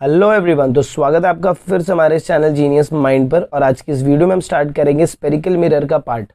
Hello everyone, तो स्वागत है आपका फिर से हमारे इस चैनल जीनियस माइंड पर। और आज की इस वीडियो में हम स्टार्ट करेंगे स्पेरिकल मिरर का पार्ट।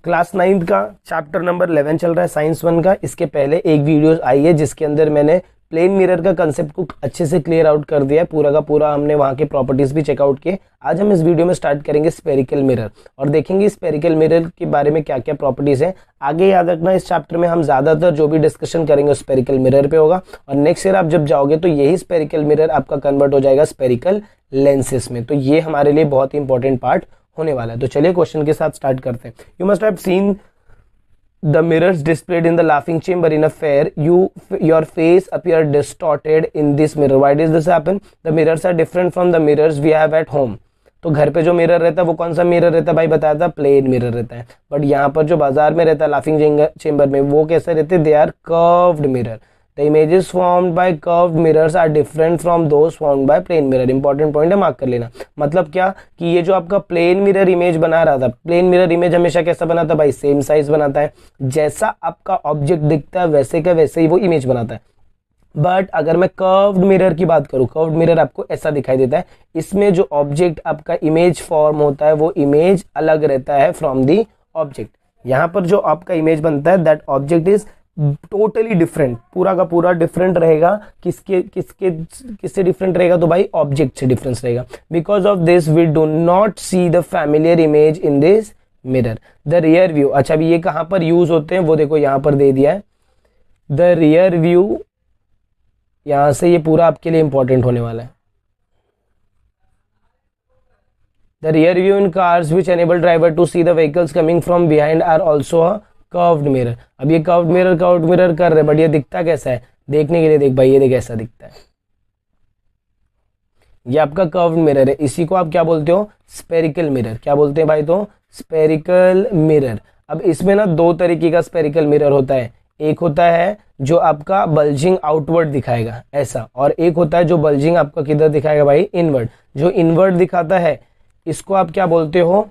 क्लास 9th का चैप्टर नंबर 11 चल रहा है, साइंस 1 का। इसके पहले एक वीडियो आई है जिसके अंदर मैंने प्लेन मिरर का कंसेप्ट को अच्छे से क्लियर आउट कर दिया है, पूरा का पूरा हमने वहाँ के प्रॉपर्टीज भी चेकआउट किए। आज हम इस वीडियो में स्टार्ट करेंगे स्पेरिकल मिरर और देखेंगे स्पेरिकल मिरर के बारे में क्या क्या प्रॉपर्टीज है। आगे याद रखना, इस चैप्टर में हम ज्यादातर जो भी डिस्कशन करेंगे स्पेरिकल मिरर पे होगा और नेक्स्ट ईयर आप जब जाओगे तो यही स्पेरिकल मिरर आपका कन्वर्ट हो जाएगा स्पेरिकल लेंसेस में। तो ये हमारे लिए बहुत ही इंपॉर्टेंट पार्ट होने वाला है। तो चलिए क्वेश्चन के साथ स्टार्ट करते हैं। You must have seen the mirrors displayed in the laughing chamber in a fair. Your face appear distorted in this mirror. Why does this happen? The mirrors are different from the mirrors we have at home. तो घर पे जो mirror रहता है वो कौन सा mirror रहता है भाई, बताया था प्लेन मिरर रहता है। बट यहाँ पर जो बाजार में रहता है लाफिंग चेम्बर में, वो कैसे रहते हैं? They are curved mirror. The images formed by curved mirrors are different from those formed by plain mirror. Important point है, मार्क कर लेना। मतलब क्या कि ये जो आपका प्लेन मिरर इमेज बना रहा था, प्लेन मिरर इमेज हमेशा कैसा बनाता है भाई? सेम साइज बनाता है। जैसा आपका ऑब्जेक्ट दिखता है वैसे का वैसे ही वो इमेज बनाता है। बट अगर मैं कर्व्ड मिरर की बात करूं, कर्व्ड मिरर आपको ऐसा दिखाई देता है। इसमें जो ऑब्जेक्ट आपका इमेज फॉर्म होता है वो इमेज अलग रहता है फ्रॉम दी ऑब्जेक्ट। यहाँ पर जो आपका इमेज बनता है that object is totally different, पूरा का पूरा डिफरेंट रहेगा। किससे डिफरेंट रहेगा? तो भाई ऑब्जेक्ट से डिफरेंस रहेगा। Because of this we do not see the familiar image in this mirror. The rear view, अच्छा अभी ये कहां पर यूज होते हैं वो देखो यहां पर दे दिया है। द रियर व्यू, यहां से ये पूरा आपके लिए इंपॉर्टेंट होने वाला है। The rear view in cars which enable driver to see the vehicles coming from behind are also a curved mirror. अब ये कर्व्ड मिरर कर रहे, बट ये दिखता कैसा है देखने के लिए? देख भाई, ये देख ऐसा दिखता है। ये आपका कर्व्ड मिरर है। इसी को आप क्या बोलते हो? Spherical mirror. क्या बोलते हैं भाई? तो स्पेरिकल मिरर। अब इसमें ना दो तरीके का स्पेरिकल मिरर होता है। एक होता है जो आपका बल्जिंग आउटवर्ड दिखाएगा ऐसा, और एक होता है जो बल्जिंग आपका किधर दिखाएगा भाई? इनवर्ड। जो इनवर्ड दिखाता है इसको आप क्या बोलते हो?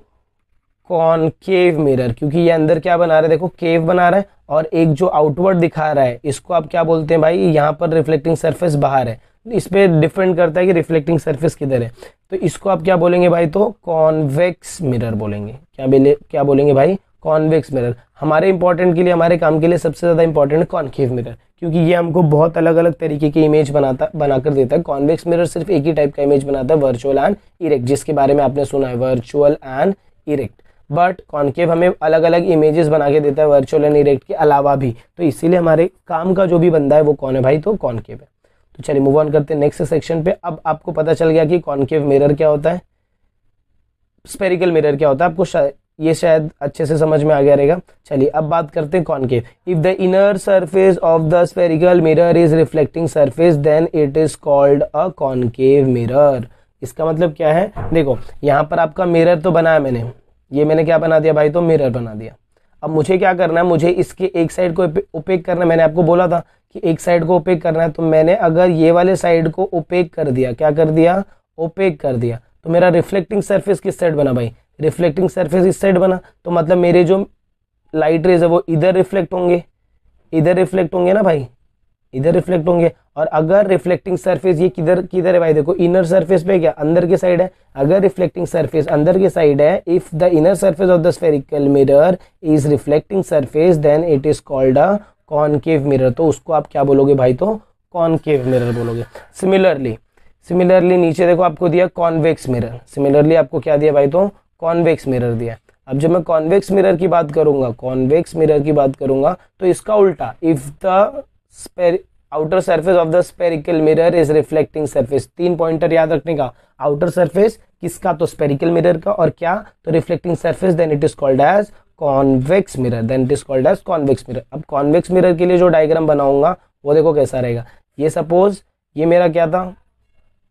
Concave mirror. क्योंकि ये अंदर क्या बना रहा है? देखो केव बना रहा है। और एक जो आउटवर्ड दिखा रहा है इसको आप क्या बोलते हैं भाई? यहाँ पर रिफ्लेक्टिंग सरफेस बाहर है। इस पे डिपेंड करता है कि रिफ्लेक्टिंग सरफेस किधर है। तो इसको आप क्या बोलेंगे भाई? तो कॉन्वेक्स मिरर बोलेंगे। क्या बोलेंगे भाई? Convex mirror. हमारे इंपॉर्टेंट के लिए, हमारे काम के लिए सबसे ज्यादा इंपॉर्टेंट है कॉनकेव मिरर, क्योंकि ये हमको बहुत अलग अलग तरीके की इमेज बनाकर देता है। कॉन्वेक्स मिरर सिर्फ एक ही टाइप का इमेज बनाता है, वर्चुअल एंड इरेक्ट, जिसके बारे में आपने सुना है, virtual and erect. But concave हमें अलग अलग इमेजेस बना के देता है वर्चुअल एंड इरेक्ट के अलावा भी। तो इसीलिए हमारे काम का जो भी बंदा है वो कौन है भाई? तो कॉनकेव है। तो चलिए मूव ऑन करते हैं नेक्स्ट सेक्शन पे। अब आपको पता चल गया कि कॉनकेव मिरर क्या होता है, स्पेरिकल मिरर क्या होता है। आपको ये शायद अच्छे से समझ में आ गया रहेगा। चलिए अब बात करते हैं concave. If the inner surface of the spherical mirror is reflecting surface then it is called a concave mirror. इसका मतलब क्या है? देखो यहाँ पर आपका मिरर तो बनाया मैंने, ये मैंने क्या बना दिया भाई? तो मिरर बना दिया। अब मुझे क्या करना है? मुझे इसके एक साइड को ओपेक करना है। मैंने आपको बोला था कि एक साइड को ओपेक करना है। तो मैंने अगर ये वाले साइड को ओपेक कर दिया, क्या कर दिया? ओपेक कर दिया, तो मेरा रिफ्लेक्टिंग सरफेस किस साइड बना भाई? रिफ्लेक्टिंग सरफेस इस साइड बना। तो मतलब मेरे जो लाइट रेज है वो इधर रिफ्लेक्ट होंगे, इधर रिफ्लेक्ट होंगे ना भाई, इधर रिफ्लेक्ट होंगे। और अगर रिफ्लेक्टिंग सरफेस ये किधर है भाई? देखो इनर सरफेस पे, क्या अंदर के साइड है। अगर रिफ्लेक्टिंग सरफेस अंदर के साइड है, if the inner surface of the spherical mirror is reflecting surface then it is called a concave mirror. तो उसको आप क्या बोलोगे भाई? तो कॉनकेव मिरर बोलोगे। सिमिलरली नीचे देखो आपको दिया कॉन्वेक्स मिरर। सिमिलरली आपको क्या दिया भाई? तो कॉन्वेक्स मिरर दिया। अब जब मैं कॉन्वेक्स मिरर की बात करूंगा, तो इसका उल्टा, if the outer surface of the spherical mirror is reflecting surface. 3 pointer याद रखने का। आउटर सरफेस किसका? तो स्पेरिकल मिरर का। और क्या? तो reflecting surface, then it is called as convex mirror. अब कॉन्वेक्स मिरर के लिए जो डायग्राम बनाऊंगा वो देखो कैसा रहेगा। ये सपोज ये मेरा क्या था?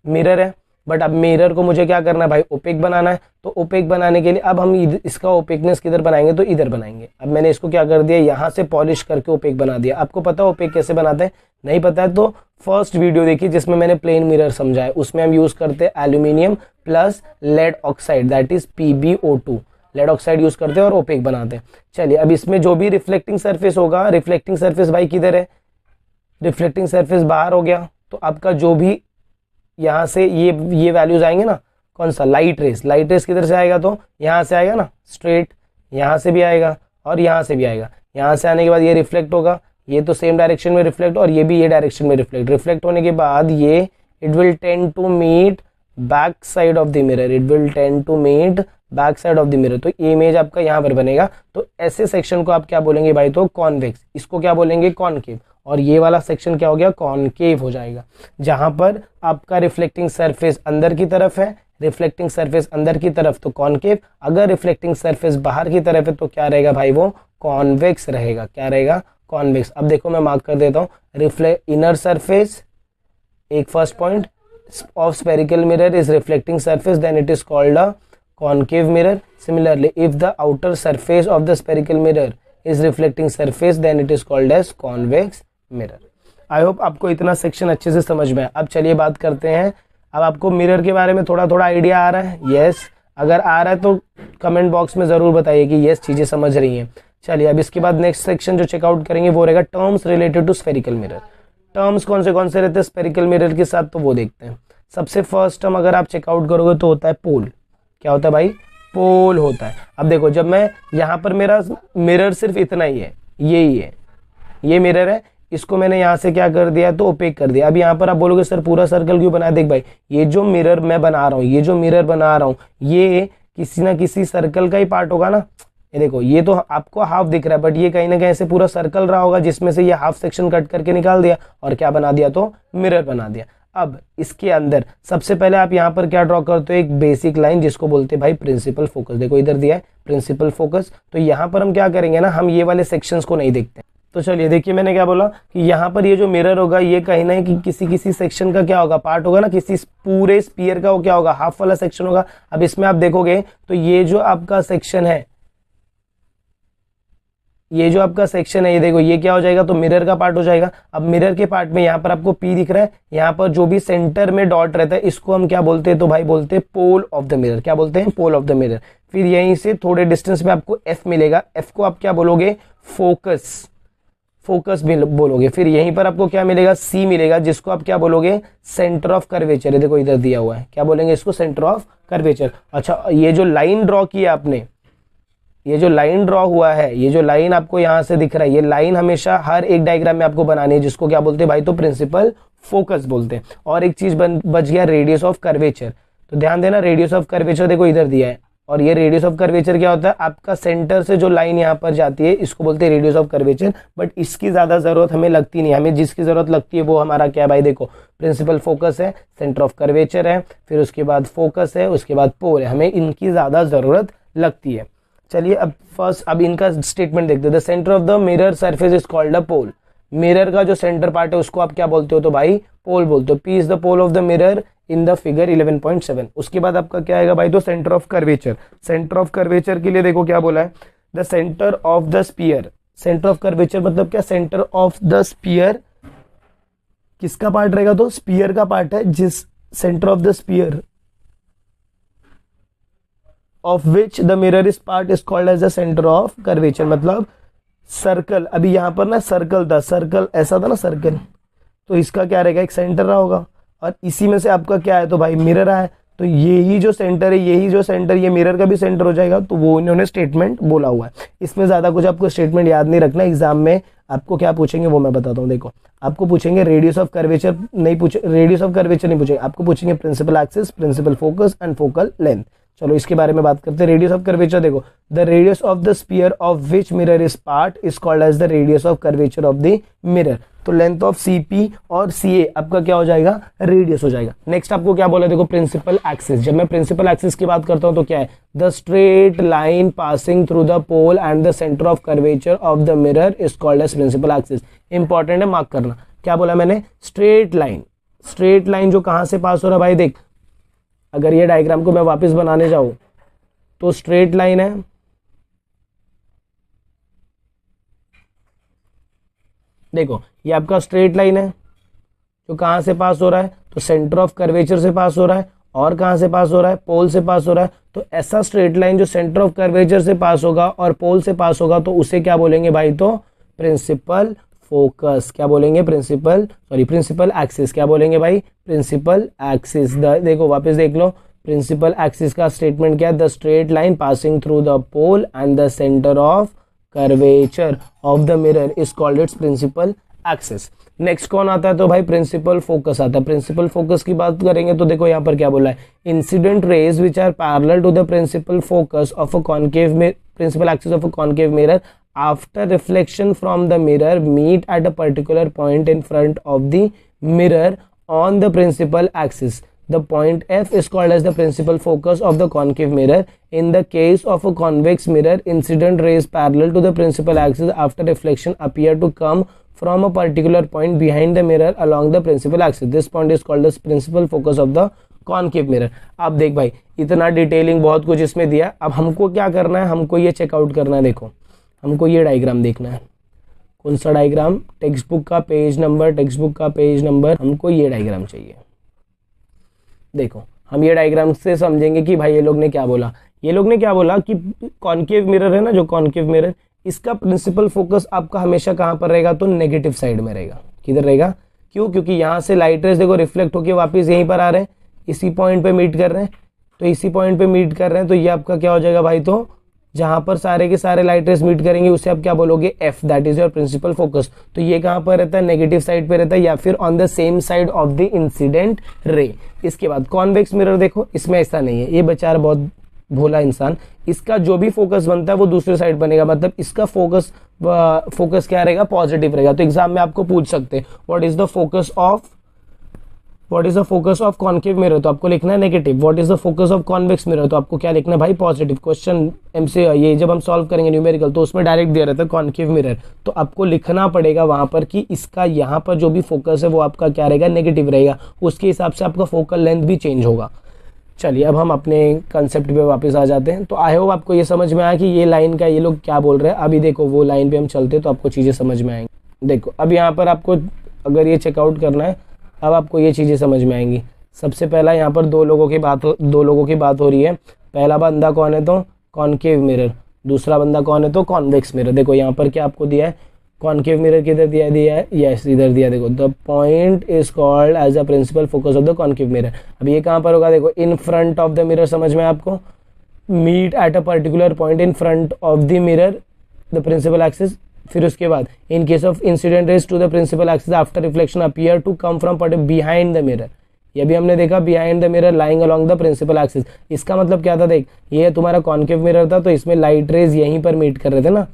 मिरर है। बट अब मिरर को मुझे क्या करना है भाई? ओपेक बनाना है। तो ओपेक बनाने के लिए अब हम इसका ओपेकनेस किधर बनाएंगे? तो इधर बनाएंगे। अब मैंने इसको क्या कर दिया? यहाँ से पॉलिश करके ओपेक बना दिया। आपको पता है ओपेक कैसे बनाते हैं? नहीं पता है तो फर्स्ट वीडियो देखिए जिसमें मैंने प्लेन मिरर समझाया। उसमें हम यूज करते हैं aluminium plus lead oxide, that is PbO2। Lead oxide use करते हैं और ओपेक बनाते हैं। चलिए अब इसमें जो भी रिफ्लेक्टिंग सरफेस होगा, रिफ्लेक्टिंग सरफेस भाई किधर है? रिफ्लेक्टिंग सरफेस बाहर हो गया। तो आपका जो भी यहाँ से ये वैल्यूज आएंगे ना, कौन सा, लाइट रेस किधर से आएगा, तो यहाँ से आएगा ना स्ट्रेट, यहाँ से भी आएगा और यहाँ से भी आएगा। यहाँ से आने के बाद ये रिफ्लेक्ट होगा, ये तो सेम डायरेक्शन में रिफ्लेक्ट, और ये भी ये डायरेक्शन में रिफ्लेक्ट होने के बाद ये it will tend to meet back side of the mirror, it will tend to meet back side of the mirror. तो इमेज आपका यहाँ पर बनेगा। तो ऐसे सेक्शन को आप क्या बोलेंगे भाई, तो कॉन्वेक्स, इसको क्या बोलेंगे, कॉनकेव, और ये वाला सेक्शन क्या हो गया, कॉनकेव हो जाएगा। जहां पर आपका रिफ्लेक्टिंग सरफेस अंदर की तरफ है, रिफ्लेक्टिंग सरफेस अंदर की तरफ तो कॉनकेव, अगर रिफ्लेक्टिंग सरफेस बाहर की तरफ है तो क्या रहेगा भाई, वो कॉन्वेक्स रहेगा। क्या रहेगा, कॉन्वेक्स। अब देखो मैं मार्क कर देता हूँ, इनर सरफेस, एक first point of spherical mirror is reflecting surface, then it is called a concave mirror. Similarly, if the outer surface of the spherical mirror is reflecting surface, then it is called as convex mirror. I hope आपको इतना section अच्छे से समझ में आया। अब चलिए बात करते हैं, अब आपको मिरर के बारे में थोड़ा थोड़ा आइडिया आ रहा है? यस, अगर आ रहा है तो कमेंट बॉक्स में ज़रूर बताइए कि यस चीज़ें समझ रही हैं। चलिए अब इसके बाद नेक्स्ट सेक्शन जो चेकआउट करेंगे वो रहेगा terms related to spherical mirror. Terms कौन से रहते हैं स्फेरिकल मिरर के साथ, तो वो देखते हैं। सबसे फर्स्ट टर्म अगर आप चेकआउट करोगे तो होता है पोल। क्या होता है भाई, पोल होता है। अब देखो जब मैं यहाँ पर, मेरा मिरर सिर्फ इतना ही है, यही है, ये मिरर है, इसको मैंने यहाँ से क्या कर दिया, तो ओपेक कर दिया। अब यहाँ पर आप बोलोगे सर पूरा सर्कल क्यों बनाया, देख भाई ये जो मिरर मैं बना रहा हूँ, ये जो मिरर बना रहा हूँ, ये किसी ना किसी सर्कल का ही पार्ट होगा ना। ये देखो ये तो आपको हाफ दिख रहा है, बट ये कहीं ना कहीं से पूरा सर्कल रहा होगा, जिसमें से ये हाफ सेक्शन कट करके निकाल दिया और क्या बना दिया, तो मिरर बना दिया। अब इसके अंदर सबसे पहले आप यहाँ पर क्या ड्रॉ करते हो, एक बेसिक लाइन जिसको बोलते हैं भाई प्रिंसिपल फोकस। देखो इधर दिया है प्रिंसिपल फोकस। तो यहाँ पर हम क्या करेंगे ना, हम ये वाले सेक्शंस को नहीं देखते। तो चलिए देखिए मैंने क्या बोला कि यहाँ पर ये जो मिरर होगा ये कहीं ना कि किसी सेक्शन का क्या होगा, पार्ट होगा ना, किसी पूरे स्फीयर का वो क्या होगा, हाफ वाला सेक्शन होगा। अब इसमें आप देखोगे तो ये जो आपका सेक्शन है, ये जो आपका सेक्शन है, ये देखो ये क्या हो जाएगा, तो मिरर का पार्ट हो जाएगा। अब मिरर के पार्ट में यहाँ पर आपको P दिख रहा है, यहाँ पर जो भी सेंटर में डॉट रहता है इसको हम क्या बोलते हैं, तो भाई बोलते हैं पोल ऑफ द मिरर। क्या बोलते हैं, पोल ऑफ द मिरर। फिर यहीं से थोड़े डिस्टेंस में आपको F मिलेगा, F को आप क्या बोलोगे, फोकस भी बोलोगे। फिर यहीं पर आपको क्या मिलेगा, C मिलेगा, जिसको आप क्या बोलोगे, सेंटर ऑफ कर्वेचर है। देखो इधर दिया हुआ है, क्या बोलेंगे इसको, सेंटर ऑफ कर्वेचर। अच्छा ये जो लाइन ड्रॉ किया आपने, ये जो लाइन ड्रॉ हुआ है, ये जो लाइन आपको यहाँ से दिख रहा है, ये लाइन हमेशा हर एक डायग्राम में आपको बनानी है, जिसको क्या बोलते हैं भाई, तो प्रिंसिपल फोकस बोलते हैं। और एक चीज बच गया, रेडियस ऑफ कर्वेचर। तो ध्यान देना, रेडियस ऑफ कर्वेचर देखो इधर दिया है, और ये रेडियस ऑफ कर्वेचर क्या होता है, आपका सेंटर से जो लाइन यहाँ पर जाती है इसको बोलते हैं रेडियस ऑफ कर्वेचर। बट इसकी ज्यादा जरूरत हमें लगती नहीं, हमें जिसकी जरूरत लगती है वो हमारा क्या है भाई, देखो प्रिंसिपल फोकस है, सेंटर ऑफ कर्वेचर है, फिर उसके बाद फोकस है, उसके बाद पोल है, हमें इनकी ज्यादा जरूरत लगती है। चलिए अब इनका स्टेटमेंट देखते हैं। The centre of the mirror surface is called a pole. Mirror का जो सेंटर पार्ट है उसको आप क्या बोलते हो, तो भाई पोल बोलते हो। P is the pole of the mirror in the figure 11.7। उसके बाद आपका क्या आएगा भाई, तो centre of curvature. Centre of curvature के लिए देखो क्या बोला है, the centre of the sphere. Centre of curvature मतलब क्या, सेंटर ऑफ द स्फीयर किसका पार्ट रहेगा, तो स्फीयर का पार्ट है, जिस centre of the sphere of which the mirror is part is called as the center of curvature। मतलब circle, अभी यहाँ पर ना सर्कल था, सर्कल ऐसा था ना सर्कल, तो इसका क्या रहेगा, एक सेंटर रहा होगा, और इसी में से आपका क्या है, तो भाई मिरर है। तो यही जो सेंटर है, यही जो सेंटर, ये मिरर का भी सेंटर हो जाएगा। तो वो इन्होंने स्टेटमेंट बोला हुआ है। इसमें ज्यादा कुछ आपको स्टेटमेंट याद नहीं रखना, एग्जाम में आपको क्या पूछेंगे वो मैं बताता हूँ। देखो आपको पूछेंगे रेडियस ऑफ कर्वेचर नहीं पूछे, रेडियस ऑफ कर्वेचर नहीं पूछेंगे, आपको पूछेंगे principal axis, principal focus and focal length. चलो इसके बारे में बात करते हैं। रेडियस ऑफ कर्वेचर देखो, the radius of the sphere of which mirror is part is called as the radius of curvature of the mirror. तो लेंथ ऑफ CP और CA आपका क्या हो जाएगा, रेडियस हो जाएगा। नेक्स्ट आपको क्या बोला, देखो प्रिंसिपल एक्सिस। जब मैं प्रिंसिपल एक्सिस की बात करता हूं तो क्या है, the straight line passing through the pole and the centre of curvature of the mirror is called as principal axis. Important है, मार्क करना। क्या बोला मैंने, स्ट्रेट लाइन। स्ट्रेट लाइन जो कहां से पास हो रहा है भाई, देख अगर ये डायग्राम को मैं वापस बनाने जाऊं तो स्ट्रेट लाइन है, देखो ये आपका स्ट्रेट लाइन है जो कहां से पास हो रहा है, तो सेंटर ऑफ कर्वेचर से पास हो रहा है, और कहां से पास हो रहा है, पोल से पास हो रहा है। तो ऐसा स्ट्रेट लाइन जो सेंटर ऑफ कर्वेचर से पास होगा और पोल से पास होगा तो उसे क्या बोलेंगे भाई, तो प्रिंसिपल फोकस, क्या बोलेंगे, प्रिंसिपल एक्सिस, क्या बोलेंगे भाई, प्रिंसिपल एक्सिस। देखो वापस देख लो, प्रिंसिपल एक्सिस का स्टेटमेंट क्या है, the straight line passing through the pole and the centre of curvature of the mirror is called its principal axis. Next कौन आता है, तो भाई प्रिंसिपल फोकस आता है। प्रिंसिपल फोकस की बात करेंगे तो देखो यहाँ पर क्या बोला है, incident rays which are parallel to the principal focus of a concave principal axis of a concave mirror after reflection from the mirror meet at a particular point in front of the mirror on the principal axis. The point F is called as the principal focus of the concave mirror. In the case of a convex mirror, incident rays parallel to the principal axis after reflection appear to come from a particular point behind the mirror along the principal axis. This point is called the principal focus of the concave mirror. अब देख भाई, इतना detailing बहुत कुछ इसमें दिया, अब हमको क्या करना है, हमको ये चेकआउट करना है। देखो हमको ये डायग्राम देखना है, कौन सा डायग्राम, टेक्स्ट बुक का पेज नंबर, हमको ये डायग्राम चाहिए। देखो हम ये डायग्राम से समझेंगे कि भाई ये लोग ने क्या बोला कि कॉनकेव मिरर है ना, जो कॉनकेव मिरर, इसका प्रिंसिपल फोकस आपका हमेशा कहाँ पर रहेगा, तो नेगेटिव साइड में रहेगा। किधर रहेगा, क्यों, क्योंकि यहाँ से लाइट रेज देखो रिफ्लेक्ट होकर वापस यहीं पर आ रहे हैं, इसी पॉइंट पे मीट कर रहे हैं, तो ये आपका क्या हो जाएगा भाई, तो जहां पर सारे के सारे लाइट रेस मीट करेंगे उसे आप क्या बोलोगे, F, that is your principal focus. तो ये कहां पर रहता है, नेगेटिव साइड पे रहता है, या फिर on the same side of the incident रे। इसके बाद कॉन्वेक्स मिरर देखो, इसमें ऐसा नहीं है, ये बेचारा बहुत भोला इंसान, इसका जो भी फोकस बनता है वो दूसरे साइड बनेगा, मतलब इसका फोकस क्या रहेगा, पॉजिटिव रहेगा। तो एग्जाम में आपको पूछ सकते हैं what is the focus of concave mirror, तो आपको लिखना है negative. What is the focus of convex mirror, तो आपको क्या लिखना है भाई, पॉजिटिव। क्वेश्चन एमसी ये जब हम सॉल्व करेंगे न्यूमेरिकल तो उसमें डायरेक्ट दिया रहता है कॉनकेव मिरर, तो आपको लिखना पड़ेगा वहां पर कि इसका यहाँ पर जो भी फोकस है वो आपका क्या रहेगा, नेगेटिव रहेगा, उसके हिसाब से आपका फोकल लेंथ भी चेंज होगा। चलिए अब हम अपने कंसेप्ट पे वापस आ जाते हैं। तो आई होप आपको ये समझ में आया कि ये लाइन का ये लोग क्या बोल रहे हैं। अभी देखो वो लाइन पे हम चलते तो आपको चीज़ें समझ में आएंगी। देखो अब यहाँ पर आपको अगर ये चेकआउट करना है, अब आपको ये चीज़ें समझ में आएंगी। सबसे पहला यहाँ पर दो लोगों की बात हो रही है। पहला बंदा कौन है, तो कॉनकेव मिरर, दूसरा बंदा कौन है, तो कॉन्वेक्स मिरर। देखो यहाँ पर क्या आपको दिया है, कॉनकेव मिरर किधर दिया है, यस इधर दिया। देखो the point is called as a principal focus of the concave mirror. अब ये कहाँ पर होगा, देखो in front of the mirror, समझ में आपको, meet at a particular point in front of the mirror the principal axis. फिर उसके बाद in case of incident rays to the principal axis after reflection appear to come from behind the mirror. ये भी हमने देखा, behind the mirror lying along the principal axis. इसका मतलब क्या था, देख ये तुम्हारा कॉनकेव मिरर था तो इसमें लाइट रेज यहीं पर मीट कर रहे थे ना,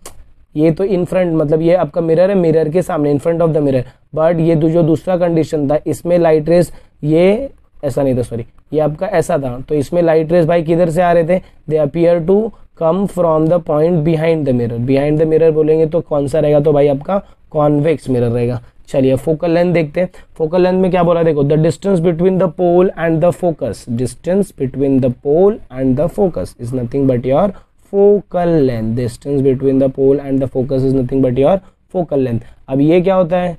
ये तो इन फ्रंट, मतलब ये आपका मिरर है, मिरर के सामने इन front of the mirror. But ये जो दूसरा कंडीशन था इसमें लाइट रेज ये ऐसा नहीं था, सॉरी ये आपका ऐसा था, तो इसमें लाइट रेज भाई किधर से आ रहे थे, they appear to come from the point behind the mirror. Behind the mirror बोलेंगे तो कौन सा रहेगा, तो भाई आपका कॉन्वेक्स मिरर रहेगा। चलिए फोकल लेंथ देखते हैं। फोकल लेंथ में क्या बोला, देखो the distance between the pole and the focus, distance between the pole and the focus is nothing but your focal length. Distance between the pole and the focus is nothing but your focal length. अब ये क्या होता है,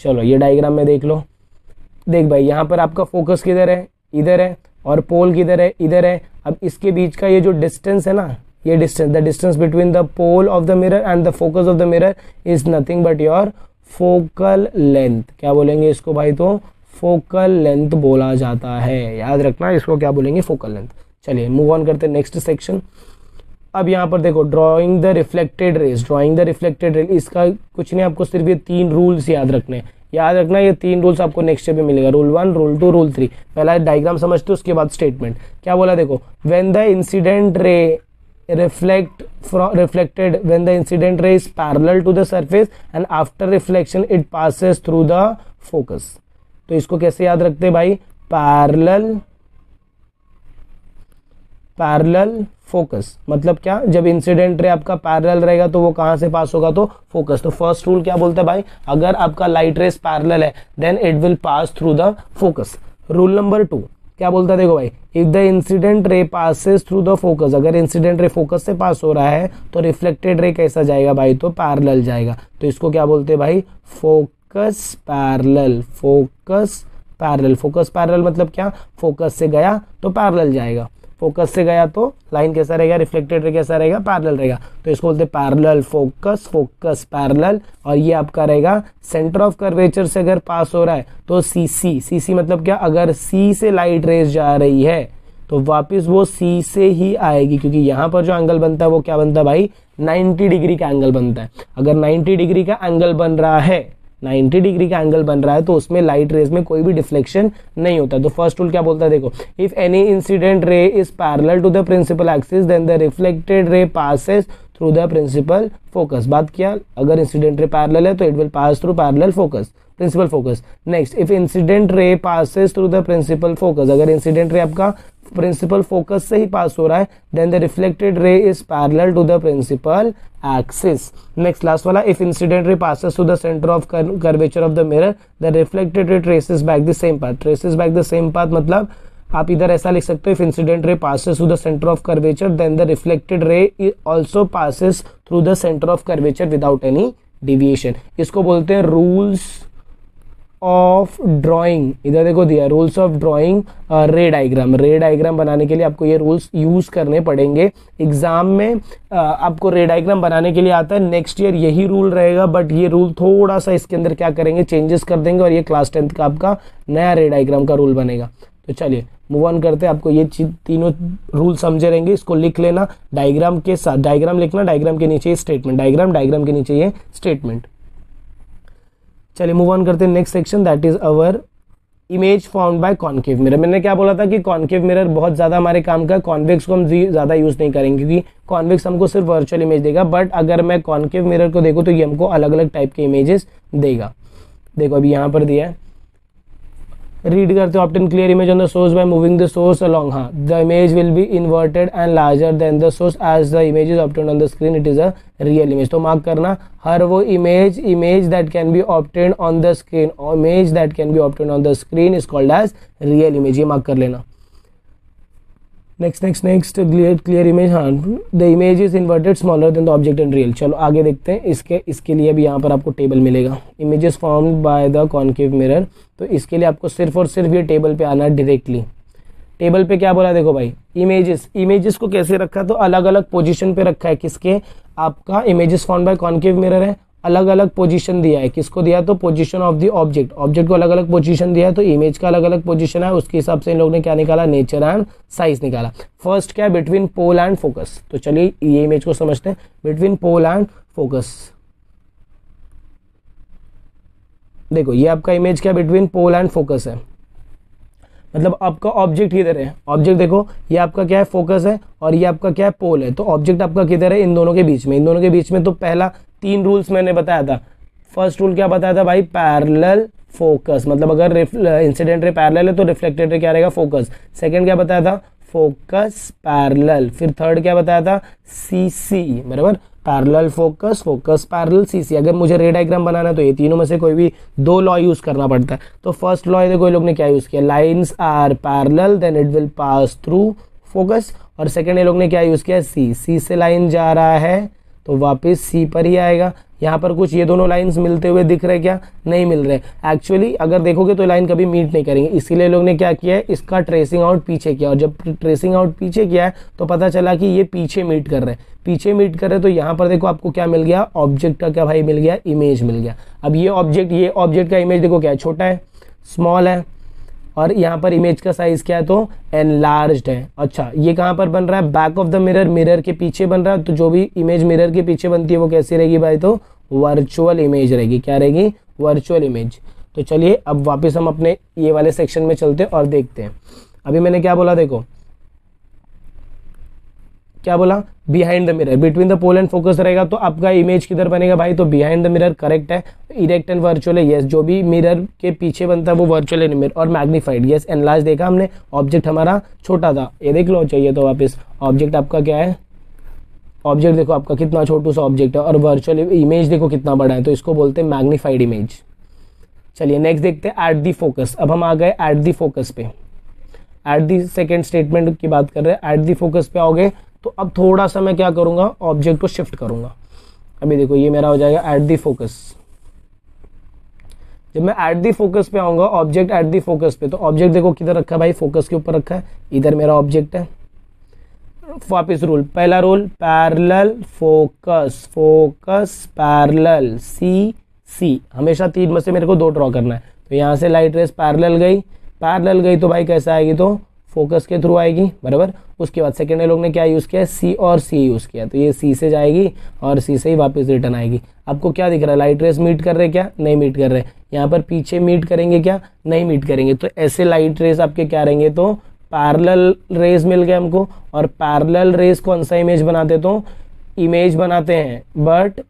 चलो ये diagram में देख लो। देख भाई यहाँ पर आपका फोकस किधर है, इधर है, और पोल किधर है, इधर है। अब इसके बीच का ये जो डिस्टेंस है ना, ये distance, the distance between the pole of the mirror and the focus of the mirror is nothing but your focal length. क्या बोलेंगे इसको भाई, तो फोकल लेंथ बोला जाता है, याद रखना इसको क्या बोलेंगे, फोकल लेंथ। चलिए मूव ऑन करते हैं नेक्स्ट सेक्शन। अब यहाँ पर देखो ड्रॉइंग द रिफ्लेक्टेड रेज, इसका कुछ नहीं, आपको सिर्फ ये 3 रूल्स याद रखने हैं। याद रखना ये 3 रूल्स आपको नेक्स्ट पे मिलेगा, रूल 1, रूल 2, रूल 3। पहला डायग्राम समझते उसके बाद स्टेटमेंट। क्या बोला, देखो व्हेन द इंसिडेंट रे reflected when the incident ray is parallel to the surface and after reflection it passes through the focus। तो इसको कैसे याद रखते हैं भाई, पैरेलल फोकस, मतलब क्या, जब इंसिडेंट रे आपका पैरेलल रहेगा तो वो कहां से पास होगा, तो फोकस। तो फर्स्ट रूल क्या बोलता है भाई, अगर आपका लाइट रेस पैरेलल है then it will pass through the focus. Rule number 2 क्या बोलता है, देखो भाई, if the incident ray passes through the focus, अगर इंसिडेंट रे फोकस से पास हो रहा है तो रिफ्लेक्टेड रे कैसा जाएगा भाई, तो पैरेलल जाएगा। तो इसको क्या बोलते हैं भाई, फोकस पैरेलल। फोकस पैरेलल मतलब क्या, फोकस से गया तो पैरेलल जाएगा। फोकस से गया तो लाइन कैसा रहेगा, रिफ्लेक्टेड रे कैसा रहेगा, पैरेलल रहेगा, तो इसको बोलते हैं पैरेलल फोकस, फोकस पैरेलल। और ये आपका रहेगा सेंटर ऑफ कर्वेचर से अगर पास हो रहा है तो सीसी, सीसी मतलब क्या, अगर सी से लाइट रेज जा रही है तो वापस वो सी से ही आएगी, क्योंकि यहाँ पर जो एंगल बनता है वो क्या बनता है भाई, 90 डिग्री का एंगल बनता है। अगर 90 डिग्री का एंगल बन रहा है, 90 डिग्री का एंगल बन रहा है तो उसमें लाइट रेज में कोई भी डिफ्लेक्शन नहीं होता। तो फर्स्ट रूल क्या बोलता है देखो, if any incident ray is parallel to the principal axis then the reflected ray passes through the principal focus. बात किया, अगर इंसिडेंट रे पैरेलल है तो it will pass through parallel focus, principal focus. Next, if incident ray passes through the principal focus, अगर incident ray आपका principal focus से ही पास हो रहा है then the reflected ray is parallel to the principal axis. Next last वाला, if incident ray passes to the centre of curvature of the mirror the reflected ray traces back the same path. Traces back the same path मतलब आप इधर ऐसा लिख सकते हो, if incident ray passes through the centre of curvature then the reflected ray also passes through the centre of curvature without any deviation. इसको बोलते हैं रूल्स ऑफ ड्राइंग। इधर देखो दिया रूल्स ऑफ ड्राइंग रे डायग्राम। रे डायग्राम बनाने के लिए आपको ये रूल्स यूज करने पड़ेंगे। एग्जाम में आपको रे डायग्राम बनाने के लिए आता है, नेक्स्ट ईयर यही रूल रहेगा, बट ये रूल थोड़ा सा इसके अंदर क्या करेंगे, चेंजेस कर देंगे और ये क्लास 10th का आपका नया रे डायग्राम का रूल बनेगा। तो चलिए मूव ऑन करते हैं। आपको ये तीनों रूल समझे रहेंगे, इसको लिख लेना डायग्राम के साथ। डायग्राम लिखना, डायग्राम के नीचे ये स्टेटमेंट, डायग्राम, डायग्राम के नीचे ये स्टेटमेंट। चलिए मूव ऑन करते हैं next section, that is our image formed bye concave mirror. मैंने क्या बोला था कि कॉन्केव मिरर बहुत ज़्यादा हमारे काम का है, कॉन्वेक्स को हम ज़्यादा यूज़ नहीं करेंगे क्योंकि कॉन्वेक्स हमको सिर्फ वर्चुअल इमेज देगा। बट अगर मैं कॉन्केव मिरर को देखूँ तो ये हमको अलग अलग टाइप के इमेजेस देगा। देखो अभी यहाँ पर दिया है, रीड करते हो, obtain clear image on the source by moving the source along. हाँ, the image will be inverted and larger than the source as the image is obtained on the screen, it is a real image. तो mark करना, हर वो image that can be obtained on the screen, image that can be obtained on the screen is called as real image. ये mark कर लेना। Next clear image. हाँ, the image is inverted smaller than the object in real. चलो आगे देखते हैं। इसके लिए भी यहाँ पर आपको टेबल मिलेगा, images formed by the concave mirror. तो इसके लिए आपको सिर्फ और सिर्फ ये टेबल पे आना है डायरेक्टली। टेबल पे क्या बोला देखो भाई, इमेजेस को कैसे रखा, तो अलग अलग पोजीशन पे रखा है। किसके, आपका images formed by concave mirror है, अलग अलग पोजीशन दिया है। किसको दिया, तो position of the object, object को अलग अलग पोजीशन दिया है, तो इमेज का अलग अलग पोजीशन है। उसके हिसाब से इन लोगों ने क्या निकाला, नेचर एंड साइज निकाला। फर्स्ट क्या है, बिटवीन पोल एंड फोकस। तो चलिए ये इमेज को समझते हैं, बिटवीन पोल एंड फोकस। देखो ये आपका इमेज क्या, बिटवीन पोल एंड फोकस है, मतलब आपका ऑब्जेक्ट किधर है, ऑब्जेक्ट देखो ये आपका क्या है, फोकस है, और ये आपका क्या है, पोल है। तो ऑब्जेक्ट आपका किधर है, इन दोनों के बीच में। इन दोनों के बीच में तो पहला 3 रूल्स मैंने बताया था। फर्स्ट रूल क्या बताया था भाई, पैरेलल फोकस, मतलब अगर इंसिडेंट रे पैरेलल है तो रिफ्लेक्टेड रे क्या रहेगा, फोकस। सेकंड क्या बताया था, फोकस पैरेलल। फिर थर्ड क्या बताया था, सीसी, बराबर, parallel focus, focus parallel, CC. अगर मुझे रे डायग्राम बनाना है तो ये तीनों में से कोई भी 2 लॉ यूज करना पड़ता है। तो फर्स्ट लॉ देखो ये लोग ने क्या यूज किया, lines are parallel then it will pass through focus. और सेकंड ये लोग ने क्या यूज किया, सी से लाइन जा रहा है तो वापस सी पर ही आएगा। यहाँ पर कुछ ये दोनों लाइंस मिलते हुए दिख रहे, क्या नहीं मिल रहे। एक्चुअली अगर देखोगे तो लाइन कभी मीट नहीं करेंगे, इसीलिए लोग ने क्या किया है, इसका ट्रेसिंग आउट पीछे किया। और जब ट्रेसिंग आउट पीछे किया है तो पता चला कि ये पीछे मीट कर रहे हैं, पीछे मीट कर रहे हैं। तो यहाँ पर देखो आपको क्या मिल गया, ऑब्जेक्ट का क्या भाई मिल गया, इमेज मिल गया। अब ये ऑब्जेक्ट का इमेज देखो क्या है, छोटा है, स्मॉल है, और यहाँ पर इमेज का साइज क्या है, तो एनलार्ज्ड है। अच्छा, ये कहाँ पर बन रहा है, back of the mirror, mirror के पीछे बन रहा है। तो जो भी इमेज मिरर के पीछे बनती है वो कैसी रहेगी भाई, तो वर्चुअल इमेज रहेगी। क्या रहेगी, वर्चुअल इमेज। तो चलिए अब वापस हम अपने ये वाले सेक्शन में चलते हैं और देखते हैं। अभी मैंने क्या बोला, देखो क्या बोला, behind the mirror, between the pole and focus रहेगा। तो आपका इमेज किधर बनेगा भाई, तो बिहाइंड द मिरर, करेक्ट है। इरेक्ट एंड वर्चुअल है, यस, जो भी मिरर के पीछे बनता है वो वर्चुअल इमेज। और मैग्नीफाइड, यस, एनलार्ज देखा हमने, ऑब्जेक्ट हमारा छोटा था, ये देख लो चाहिए तो वापस। ऑब्जेक्ट आपका क्या है, ऑब्जेक्ट देखो आपका कितना छोटू सा ऑब्जेक्ट है, और वर्चुअल इमेज देखो कितना बड़ा है, तो इसको बोलते हैं मैग्नीफाइड इमेज। चलिए नेक्स्ट देखते हैं, एट दी फोकस। अब हम आ गए एट दी फोकस पे, एट दी सेकेंड स्टेटमेंट की बात कर रहे हैं। एट दी फोकस पे आओगे तो अब थोड़ा सा मैं क्या करूंगा, ऑब्जेक्ट को शिफ्ट करूंगा। अभी देखो ये मेरा हो जाएगा एट दी फोकस। जब मैं एट दी फोकस पे आऊंगा, ऑब्जेक्ट एट दी फोकस पे, तो ऑब्जेक्ट देखो किधर रखा है भाई, फोकस के ऊपर रखा है, इधर मेरा ऑब्जेक्ट है, वापिस रूल, पहला rule parallel focus, focus parallel, C C, हमेशा तीन में से मेरे को दो ड्रॉ करना है। तो यहाँ से लाइट रेस पैरेलल गई, पैरेलल गई तो भाई कैसा आएगी, तो फोकस के थ्रू आएगी, बराबर। उसके बाद सेकेंड लोग ने क्या यूज़ किया, सी और सी यूज़ किया, तो ये सी से जाएगी और सी से ही वापस रिटर्न आएगी। आपको क्या दिख रहा है, लाइट रेस मीट कर रहे क्या, नहीं मीट कर रहे। यहाँ पर पीछे मीट करेंगे क्या, नहीं मीट करेंगे। तो ऐसे लाइट रेस आपके क्या रहेंगे, तो पैरेलल रेस मिल गए हमको। और पैरेलल रेस कौन सा इमेज बनाते, तो इमेज बनाते हैं, बट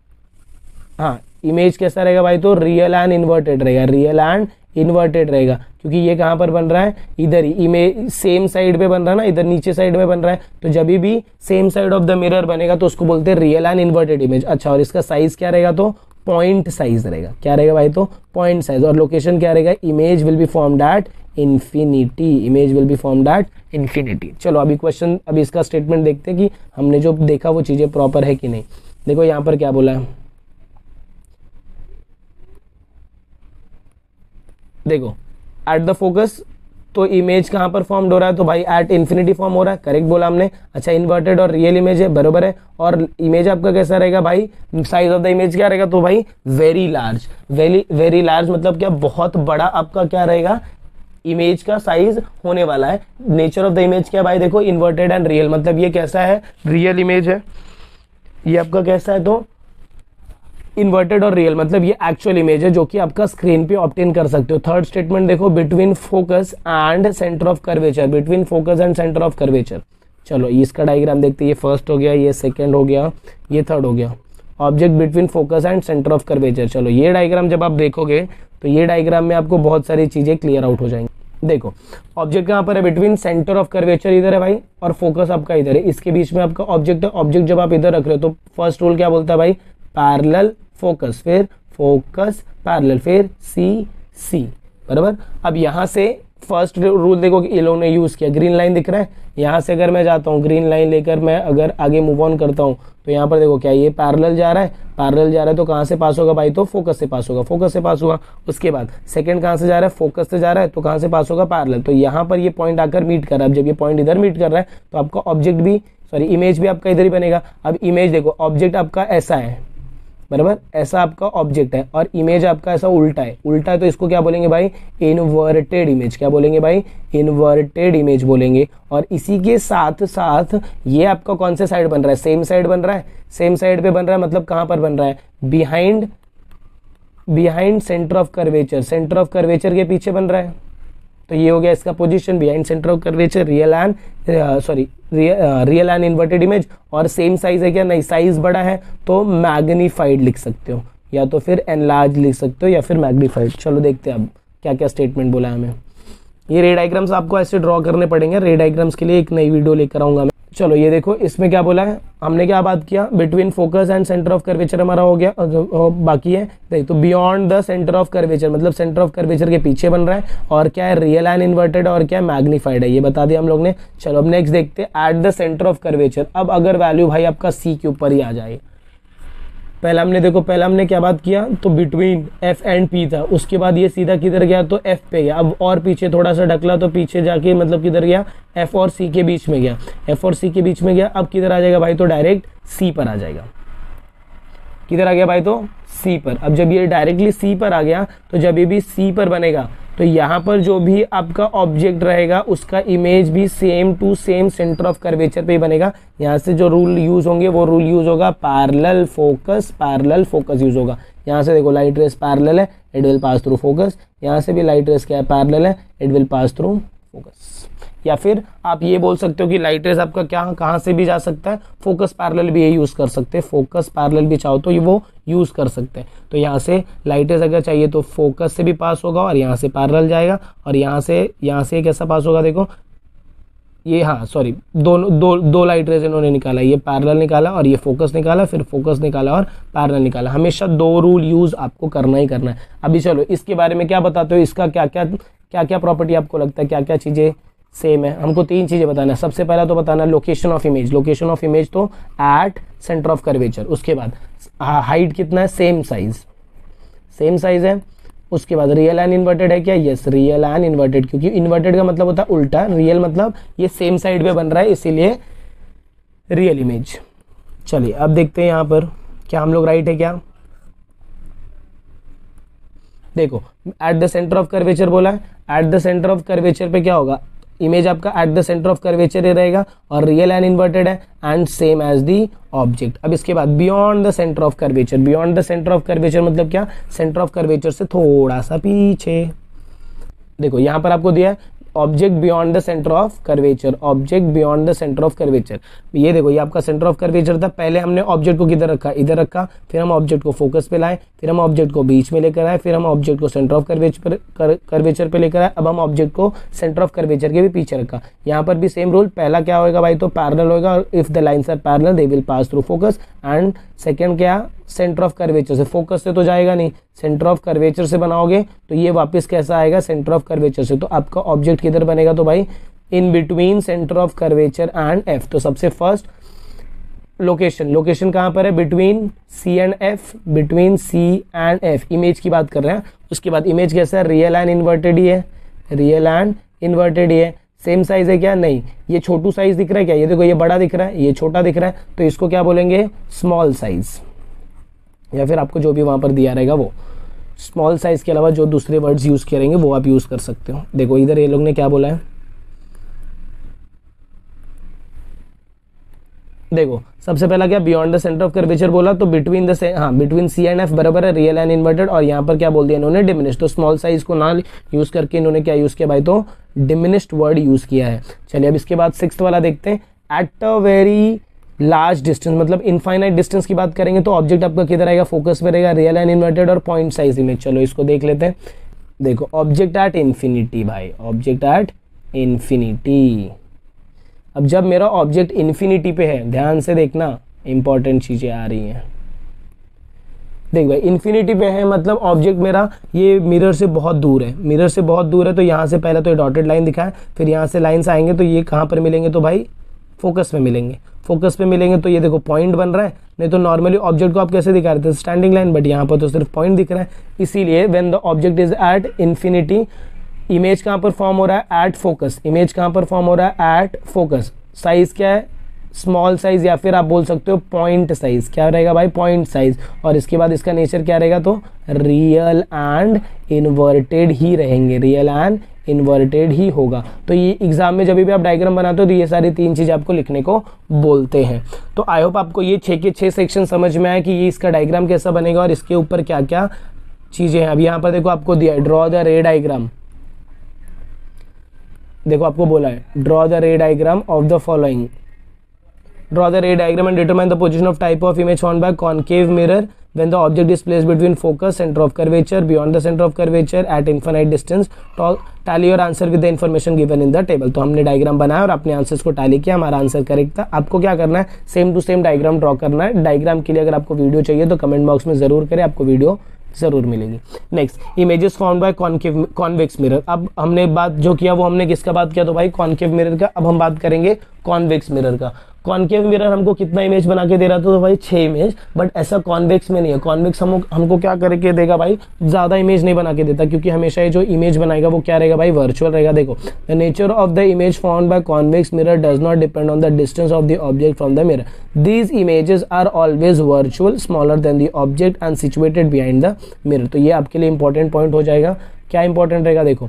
हाँ इमेज कैसा रहेगा भाई, तो रियल एंड इन्वर्टेड रहेगा, रियल एंड इन्वर्टेड रहेगा। क्योंकि ये कहाँ पर बन रहा है, इधर ही इमेज सेम साइड पे बन रहा है ना, इधर नीचे साइड में बन रहा है। तो जब भी same side of the mirror बनेगा तो उसको बोलते हैं रियल एंड इन्वर्टेड इमेज। अच्छा, और इसका साइज क्या रहेगा, तो पॉइंट साइज रहेगा। क्या रहेगा भाई, तो पॉइंट साइज। और लोकेशन क्या रहेगा, image will be formed at infinity, image will be formed at infinity. चलो अभी क्वेश्चन, अभी इसका स्टेटमेंट देखते हैं कि हमने जो देखा वो चीजें प्रॉपर है कि नहीं। देखो यहाँ पर क्या बोला है, देखो एट द फोकस, तो इमेज कहाँ पर फॉर्म्ड हो रहा है, तो भाई एट इन्फिनिटी फॉर्म हो रहा है, करेक्ट बोला हमने। अच्छा, इन्वर्टेड और रियल इमेज है, बरोबर है। और इमेज आपका कैसा रहेगा भाई, साइज ऑफ द इमेज क्या रहेगा, तो भाई वेरी लार्ज, वेरी लार्ज मतलब क्या, बहुत बड़ा आपका क्या रहेगा, इमेज का साइज होने वाला है। नेचर ऑफ द इमेज क्या भाई, देखो इन्वर्टेड एंड रियल, मतलब ये कैसा है, रियल इमेज है। ये आपका कैसा है, तो इन्वर्टेड और रियल, मतलब ये एक्चुअल इमेज है जो कि आपका स्क्रीन पे ऑब्टेन कर सकते हो। थर्ड स्टेटमेंट देखो, between focus and centre of curvature, between focus and centre of curvature. चलो इसका डायग्राम देखते हैं, ये फर्स्ट हो गया, ये सेकंड हो गया, ये थर्ड हो गया। Object between focus and centre of curvature. चलो ये डायग्राम जब आप देखोगे तो ये डायग्राम में आपको बहुत सारी चीजें क्लियर आउट हो जाएंगी। देखो ऑब्जेक्ट कहाँ पर है, बिटवीन सेंटर ऑफ कर्वेचर इधर है भाई, और फोकस आपका इधर है, इसके बीच में आपका ऑब्जेक्ट है। ऑब्जेक्ट जब आप इधर रख रहे हो तो फर्स्ट रूल क्या बोलता है भाई, पैरेलल फोकस, फिर फोकस पैरेलल, फिर सी सी, बराबर। अब यहाँ से फर्स्ट रूल देखो कि इन लोगों ने यूज किया, ग्रीन लाइन दिख रहा है, यहाँ से अगर मैं जाता हूँ ग्रीन लाइन लेकर मैं अगर आगे मूव ऑन करता हूँ तो यहाँ पर देखो क्या, ये पैरेलल जा रहा है, पैरेलल जा रहा है तो कहाँ से पास होगा भाई, तो फोकस से पास होगा, फोकस से पास हुआ। उसके बाद सेकंड कहाँ से जा रहा है, फोकस से जा रहा है, तो कहाँ से पास होगा, पैरेलल। तो यहाँ पर ये पॉइंट आकर मीट कर रहा है। अब जब ये पॉइंट इधर मीट कर रहा है तो आपका ऑब्जेक्ट भी, सॉरी इमेज भी आपका इधर ही बनेगा। अब इमेज देखो, ऑब्जेक्ट आपका ऐसा है, बराबर, ऐसा आपका ऑब्जेक्ट है, और इमेज आपका ऐसा उल्टा है, उल्टा है तो इसको क्या बोलेंगे भाई, इन्वर्टेड इमेज। क्या बोलेंगे भाई, इन्वर्टेड इमेज बोलेंगे। और इसी के साथ साथ ये आपका कौन से साइड बन रहा है, सेम साइड बन रहा है, सेम साइड पे बन रहा है, मतलब कहां पर बन रहा है, behind, behind centre of curvature, centre of curvature के पीछे बन रहा है। तो ये हो गया इसका position, behind centre of curvature, real and sorry real and inverted image. और सेम साइज है क्या, नहीं, साइज बड़ा है तो मैग्नीफाइड लिख सकते हो, या तो फिर एनलार्ज लिख सकते हो, या फिर मैग्नीफाइड। चलो देखते हैं अब क्या क्या स्टेटमेंट बोला है हमें। ये रे डायग्राम्स आपको ऐसे ड्रॉ करने पड़ेंगे, रे डायग्राम्स के लिए एक नई वीडियो लेकर आऊंगा मैं। चलो ये देखो, इसमें क्या बोला है, हमने क्या बात किया, between focus and centre of curvature हमारा हो गया, बाकी है देख, तो beyond the centre of curvature, मतलब सेंटर ऑफ कर्वेचर के पीछे बन रहा है, और क्या है, रियल एंड इन्वर्टेड, और क्या मैग्नीफाइड है, ये बता दिया हम लोग ने। चलो अब नेक्स्ट देखते हैं, eight the centre of curvature. अब अगर वैल्यू भाई आपका सी के ऊपर ही आ जाए, पहला हमने देखो, पहला हमने क्या बात किया, तो बिटवीन एफ एंड पी था, उसके बाद ये सीधा किधर गया, तो एफ पे गया। अब और पीछे थोड़ा सा ढकला तो पीछे जाके मतलब किधर गया, एफ और सी के बीच में गया, एफ और सी के बीच में गया। अब किधर आ जाएगा भाई, तो डायरेक्ट सी पर आ जाएगा। किधर आ गया भाई, तो सी पर। अब जब ये डायरेक्टली सी पर आ गया तो जब ये भी सी पर बनेगा तो यहाँ पर जो भी आपका ऑब्जेक्ट रहेगा उसका इमेज भी same to same centre of curvature पे ही बनेगा। यहाँ से जो रूल यूज होंगे वो रूल यूज होगा parallel focus, parallel focus use होगा। यहाँ से देखो लाइट रेस पैरेलल है, it will pass through focus. यहाँ से भी लाइट रेस क्या है, पैरेलल है, it will pass through focus. या फिर आप ये बोल सकते हो कि लाइट रेस आपका क्या कहाँ से भी जा सकता है, फोकस पैरेलल भी ये यूज कर सकते हैं, फोकस पैरेलल भी चाहो तो ये वो यूज कर सकते हैं। तो यहाँ से लाइट रेस अगर चाहिए तो फोकस से भी पास होगा और यहाँ से पैरेलल जाएगा, और यहाँ से कैसा पास होगा, देखो ये, हाँ सॉरी, दो लाइट रेस इन्होंने निकाला, ये पैरेलल निकाला और ये फोकस निकाला, फिर फोकस निकाला और पैरेलल निकाला। हमेशा दो रूल यूज आपको करना ही करना है। अभी चलो इसके बारे में क्या बताते हो, इसका क्या क्या प्रॉपर्टी आपको लगता है, क्या क्या चीजें सेम है। हमको तीन चीजें बताना है। सबसे पहला तो बताना location of image, location of image तो एट सेंटर ऑफ कर्वेचर। उसके बाद हाइट कितना है, सेम साइज है। उसके बाद रियल एंड इन्वर्टेड है क्या, यस रियल एंड इन्वर्टेड, क्योंकि इन्वर्टेड का मतलब होता है उल्टा, रियल मतलब ये सेम साइड पे बन रहा है, इसीलिए रियल इमेज। चलिए अब देखते हैं यहाँ पर क्या हम लोग राइट है क्या। देखो at the centre of curvature बोला है, at the centre of curvature पे क्या होगा, इमेज आपका at the centre of curvature ही रहेगा और रियल एंड इन्वर्टेड है and same as the object. अब इसके बाद beyond the centre of curvature, beyond the centre of curvature मतलब क्या, सेंटर ऑफ कर्वेचर से थोड़ा सा पीछे। देखो यहां पर आपको दिया है object beyond the centre of curvature, object beyond the centre of curvature. ये देखो ये आपका सेंटर ऑफ कर्वेचर था, पहले हमने ऑब्जेक्ट को किधर रखा, इधर रखा, फिर हम ऑब्जेक्ट को फोकस पे लाए, फिर हम ऑब्जेक्ट को बीच में लेकर आए, फिर हम ऑब्जेक्ट को सेंटर ऑफ कर्वेचर पे लेकर आए, अब हम ऑब्जेक्ट को सेंटर ऑफ कर्वेचर के भी पीछे रखा। यहाँ पर भी सेम रूल, पहला क्या होगा भाई तो पैरेलल होगा, और if the lines are parallel they will pass through focus, and second क्या सेंटर ऑफ कर्वेचर से, फोकस से तो जाएगा नहीं, सेंटर ऑफ कर्वेचर से बनाओगे तो ये वापस कैसा आएगा, सेंटर ऑफ कर्वेचर से। तो आपका ऑब्जेक्ट किधर बनेगा तो भाई in between centre of curvature and F. तो सबसे फर्स्ट लोकेशन, लोकेशन कहां पर है, between C and F, between C and F, image की बात कर रहे हैं। उसके बाद इमेज कैसा है, रियल एंड इन्वर्टेड ही है, रियल एंड इन्वर्टेड ही है। सेम साइज है क्या, नहीं, ये छोटू साइज दिख रहा है क्या, ये देखो ये बड़ा दिख रहा है, ये छोटा दिख रहा है, तो इसको क्या बोलेंगे स्मॉल साइज, या फिर आपको जो भी वहां पर दिया रहेगा वो स्मॉल साइज के अलावा जो दूसरे वर्ड्स यूज करेंगे वो आप यूज कर सकते हो। देखो इधर ये लोग ने क्या बोला है, देखो सबसे पहला क्या beyond the centre of curvature बोला, तो between the between C and F बराबर है रियल एंड इन्वर्टेड, और यहाँ पर क्या बोल दिया इन्होंने डिमिनिश, तो स्मॉल साइज को ना यूज करके इन्होंने क्या यूज किया भाई तो डिमिनिश्ड वर्ड यूज किया है। चलिए अब इसके बाद सिक्स्थ वाला देखते हैं, at a very large distance, मतलब इनफाइनाइट डिस्टेंस की बात करेंगे तो ऑब्जेक्ट आपका किधर आएगा, फोकस पे रहेगा, रियल एंड इन्वर्टेड और पॉइंट साइज इमेज। चलो इसको देख लेते हैं। देखो ऑब्जेक्ट एट इन्फिनिटी भाई, ऑब्जेक्ट एट इन्फिनिटी। अब जब मेरा ऑब्जेक्ट इन्फिनिटी पे है, ध्यान से देखना इंपॉर्टेंट चीजें आ रही हैं। देख भाई इन्फिनिटी पे है मतलब ऑब्जेक्ट मेरा ये मिरर से बहुत दूर है, मिरर से बहुत दूर है, तो यहाँ से पहले तो ये डॉटेड लाइन दिखा है, फिर यहाँ से लाइन्स आएंगे तो ये कहाँ पर मिलेंगे तो भाई फोकस में मिलेंगे, फोकस पे मिलेंगे तो ये देखो पॉइंट बन रहा है, नहीं तो नॉर्मली ऑब्जेक्ट को आप कैसे दिखा रहे थे स्टैंडिंग लाइन, बट यहाँ पर तो सिर्फ पॉइंट दिख रहा है। इसीलिए when the object is at infinity, image कहाँ पर फॉर्म हो रहा है एट फोकस, इमेज कहाँ पर फॉर्म हो रहा है एट फोकस। साइज क्या है स्मॉल साइज, या फिर आप बोल सकते हो पॉइंट साइज, क्या रहेगा भाई पॉइंट साइज, और इसके बाद इसका नेचर क्या रहेगा तो रियल एंड इन्वर्टेड ही रहेंगे, रियल एंड इन्वर्टेड ही होगा। तो ये एग्जाम में जब भी आप डायग्राम बनाते हो तो ये सारी तीन चीज आपको लिखने को बोलते हैं। तो आई होप आपको ये 6 के 6 सेक्शन समझ में आया कि ये इसका डायग्राम कैसा बनेगा और इसके ऊपर क्या क्या चीजें हैं। अब यहाँ पर देखो आपको दिया है ड्रॉ द रे डायग्राम, देखो आपको बोला है ड्रॉ द रे diagram of the following, draw the ray diagram and determine the position of type of image found by concave mirror when the object is placed between focus, center of curvature, beyond the center of curvature, at infinite distance. Tally your answer with the information given in the table। तो हमने diagram बनाया और अपने answers को tally किया, हमारा answer correct था। आपको क्या करना है same to same diagram draw करना है। डायग्राम के लिए अगर आपको वीडियो चाहिए तो कमेंट बॉक्स में जरूर करें, आपको वीडियो जरूर मिलेगी। Next images found by convex mirror. अब हमने बात जो किया वो हमने किसका बात किया तो भाई कॉन्केव मिरर का। अब हम बात करेंगे कॉन्वेक्स मिरर का। कॉन्केव मिरर हमको कितना इमेज बना के दे रहा था तो भाई 6 इमेज, बट ऐसा कॉन्वेक्स में नहीं है। कॉन्वेक्स हमको क्या करके देगा भाई ज्यादा इमेज नहीं बना के देता, क्योंकि हमेशा ये जो इमेज बनाएगा वो क्या रहेगा भाई वर्चुअल रहेगा। देखो the nature of the image found by convex mirror does not depend on the distance of the object from the mirror, these images are always virtual smaller than the object and situated behind the mirror. तो ये आपके लिए important point हो जाएगा। क्या important रहेगा देखो,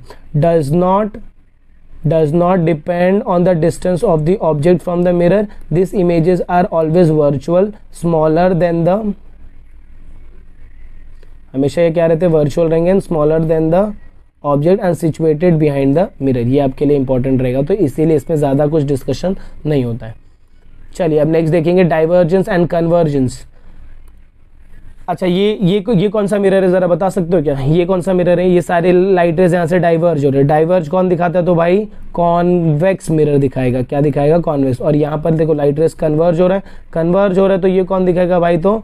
does not depend on the distance of the object from the mirror, these images are always virtual smaller than the, हमेशा ये क्या रहते हैं वर्चुअल रहेंगे, smaller than the object and situated behind the mirror। ये आपके लिए इंपॉर्टेंट रहेगा, तो इसीलिए इसमें ज्यादा कुछ डिस्कशन नहीं होता है। चलिए अब नेक्स्ट देखेंगे डाइवर्जेंस एंड कन्वर्जेंस। अच्छा ये कौन सा मिरर है जरा बता सकते हो क्या, ये कौन सा मिरर है? ये सारे लाइट रेज यहाँ से डाइवर्ज हो रहे हैं। डाइवर्ज कौन दिखाता है तो भाई कॉन्वेक्स मिरर दिखाएगा। क्या दिखाएगा कॉन्वेक्स। और यहाँ पर देखो लाइट रेज कन्वर्ज हो रहा है, कन्वर्ज हो रहा है तो ये कौन दिखाएगा भाई तो